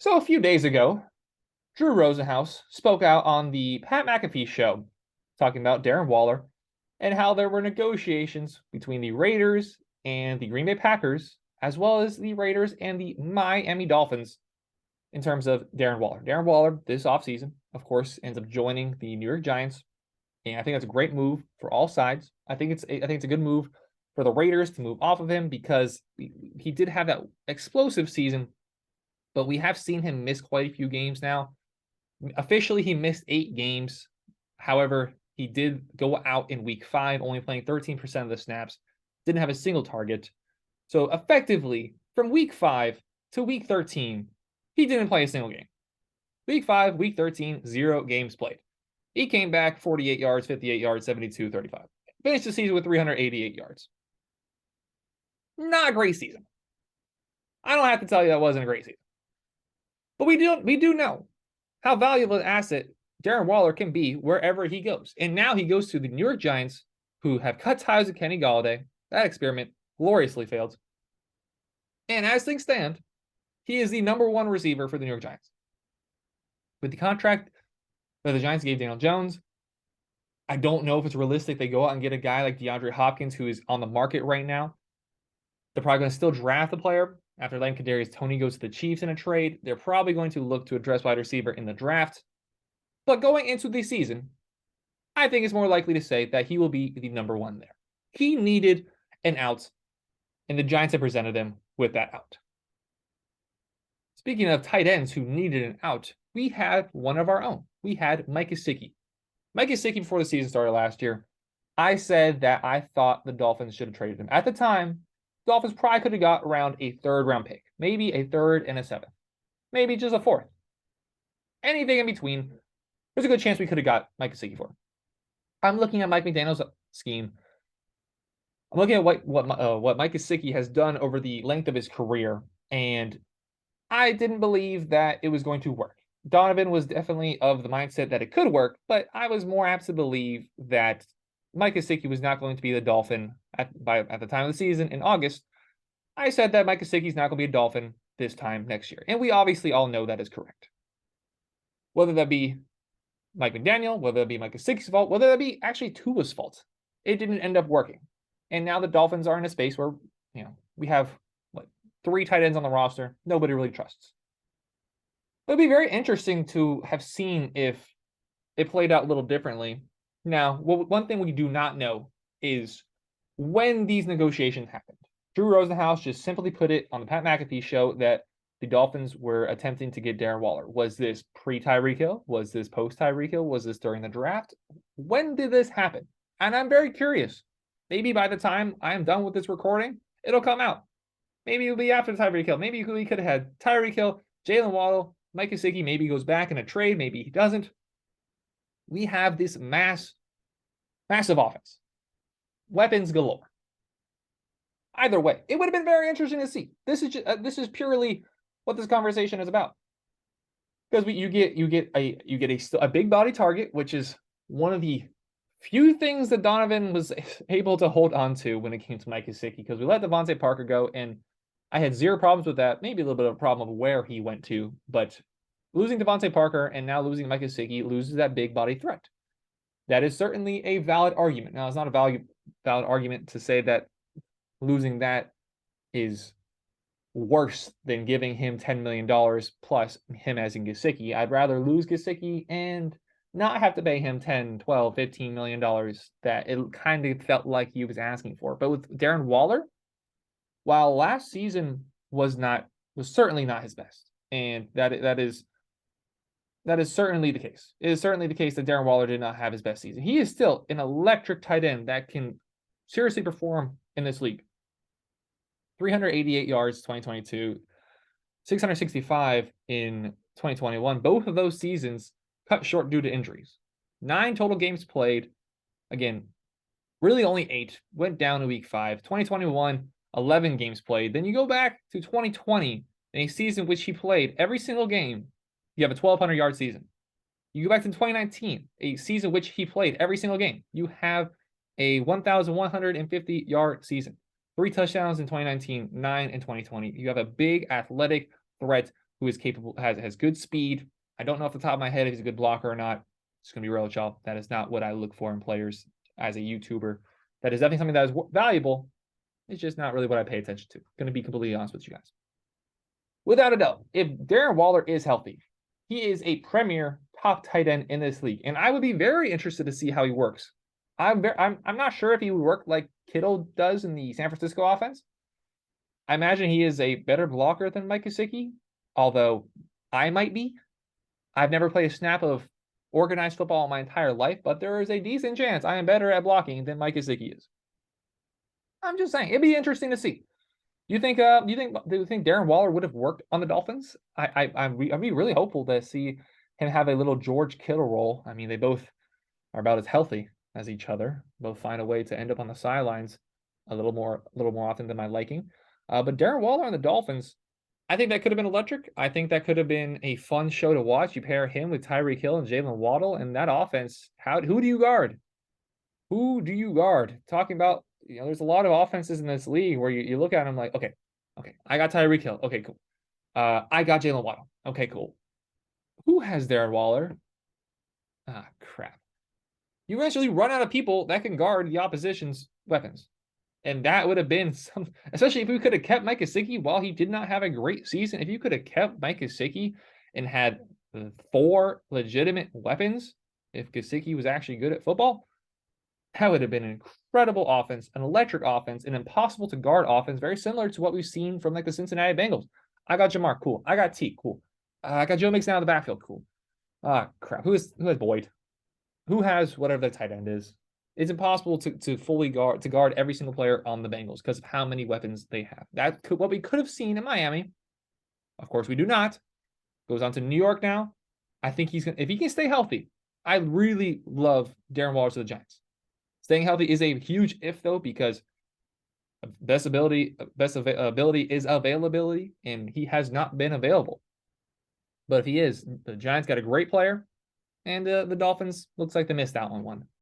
So a few days ago, Drew Rosenhaus spoke out on the Pat McAfee show, talking about Darren Waller and how there were negotiations between the Raiders and the Green Bay Packers, as well as the Raiders and the Miami Dolphins in terms of Darren Waller. Darren Waller, this offseason, of course, ends up joining the New York Giants, and I think that's a great move for all sides. I think it's a good move for the Raiders to move off of him because he did have that explosive season, but we have seen him miss quite a few games now. Officially, he missed 8 games. However, he did go out in week 5, only playing 13% of the snaps, didn't have a single target. So effectively, from week 5 to week 13, he didn't play a single game. Week 5, week 13, 0 games played. He came back 48 yards, 58 yards, 72, 35. Finished the season with 388 yards. Not a great season. I don't have to tell you that wasn't a great season. But we do know how valuable an asset Darren Waller can be wherever he goes. And now he goes to the New York Giants, who have cut ties with Kenny Golladay. That experiment gloriously failed. And as things stand, he is the #1 receiver for the New York Giants. With the contract that the Giants gave Daniel Jones, I don't know if it's realistic they go out and get a guy like DeAndre Hopkins, who is on the market right now. They're probably going to still draft the player after letting Kadarius Toney go to the Chiefs in a trade. They're probably going to look to address wide receiver in the draft. But going into the season, I think it's more likely to say that he will be the #1 there. He needed an out, and the Giants have presented him with that out. Speaking of tight ends who needed an out, we had one of our own. We had Mike Gesicki. Mike Gesicki, before the season started last year, I said that I thought the Dolphins should have traded him. At the time, the Dolphins probably could have got around a 3rd-round pick, maybe a 3rd and a 7th, maybe just a 4th. Anything in between, there's a good chance we could have got Mike Gesicki for him. I'm looking at Mike McDaniel's scheme. I'm looking at what Mike Gesicki has done over the length of his career, and I didn't believe that it was going to work. Donovan was definitely of the mindset that it could work, but I was more apt to believe that Mike Gesicki was not going to be the Dolphin at the time of the season in August. I said that Mike Gesicki is not going to be a Dolphin this time next year, and we obviously all know that is correct. Whether that be Mike McDaniel, whether that be Mike Gesicki's fault, whether that be actually Tua's fault, it didn't end up working. And now the Dolphins are in a space where, we have 3 tight ends on the roster nobody really trusts. It'd be very interesting to have seen if it played out a little differently. Now, one thing we do not know is when these negotiations happened. Drew Rosenhaus just simply put it on the Pat McAfee show that the Dolphins were attempting to get Darren Waller. Was this pre-Tyreek Hill? Was this post-Tyreek Hill? Was this during the draft? When did this happen? And I'm very curious. Maybe by the time I am done with this recording, it'll come out. Maybe it'll be after Tyreek Hill. Maybe we could have had Tyreek Hill, Jalen Waddle, Mike Gesicki. Maybe he goes back in a trade. Maybe he doesn't. We have this massive offense. Weapons galore. Either way, it would have been very interesting to see. This is purely what this conversation is about. Because you get a big body target, which is one of the few things that Donovan was able to hold on to when it came to Mike Gesicki, because we let Devontae Parker go, and I had 0 problems with that. Maybe a little bit of a problem of where he went to, but losing Devontae Parker and now losing Mike Gesicki loses that big body threat. That is certainly a valid argument. Now, it's not a valid argument to say that losing that is worse than giving him $10 million plus him as in Gesicki. I'd rather lose Gesicki and not have to pay him $10, $12, $15 million that it kind of felt like he was asking for. But with Darren Waller, while last season was certainly not his best, and that is certainly the case. It is certainly the case that Darren Waller did not have his best season. He is still an electric tight end that can seriously perform in this league. 388 yards 2022, 665 in 2021. Both of those seasons cut short due to injuries. 9 total games played. Again, really only 8. Went down in week 5. 2021, 11 games played. Then you go back to 2020, in a season which he played every single game. You have a 1,200-yard season. You go back to 2019, a season which he played every single game. You have a 1,150-yard season. 3 touchdowns in 2019, 9 in 2020. You have a big athletic threat who is capable, has good speed. I don't know off the top of my head if he's a good blocker or not. It's going to be real, y'all. That is not what I look for in players as a YouTuber. That is definitely something that is valuable. It's just not really what I pay attention to. Going to be completely honest with you guys. Without a doubt, if Darren Waller is healthy, he is a premier top tight end in this league, and I would be very interested to see how he works. I'm not sure if he would work like Kittle does in the San Francisco offense. I imagine he is a better blocker than Mike Gesicki, although I might be. I've never played a snap of organized football in my entire life, but there is a decent chance I am better at blocking than Mike Gesicki is. I'm just saying, it'd be interesting to see. Do you think Darren Waller would have worked on the Dolphins? I'd be really hopeful to see him have a little George Kittle role. I mean, they both are about as healthy as each other. Both find a way to end up on the sidelines a little more often than my liking. But Darren Waller on the Dolphins, I think that could have been electric. I think that could have been a fun show to watch. You pair him with Tyreek Hill and Jalen Waddle, and that offense. Who do you guard? Who do you guard? Talking about, there's a lot of offenses in this league where you look at them like, okay, I got Tyreek Hill. Okay, cool. I got Jalen Waddle. Okay, cool. Who has Darren Waller? Ah, crap. You actually run out of people that can guard the opposition's weapons. And that would have been especially if we could have kept Mike Gesicki while he did not have a great season. If you could have kept Mike Gesicki and had 4 legitimate weapons, if Gesicki was actually good at football, that would have been an incredible offense, an electric offense, an impossible to guard offense, very similar to what we've seen from like the Cincinnati Bengals. I got Jamar, cool. I got T, cool. I got Joe Mixon out of the backfield, cool. Crap. Who has Boyd? Who has whatever the tight end is? It's impossible to fully guard every single player on the Bengals because of how many weapons they have. What we could have seen in Miami. Of course, we do not. Goes on to New York now. I think if he can stay healthy, I really love Darren Waller to the Giants. Staying healthy is a huge if though, because best ability is availability, and he has not been available. But if he is, the Giants got a great player, and the Dolphins looks like they missed out on one.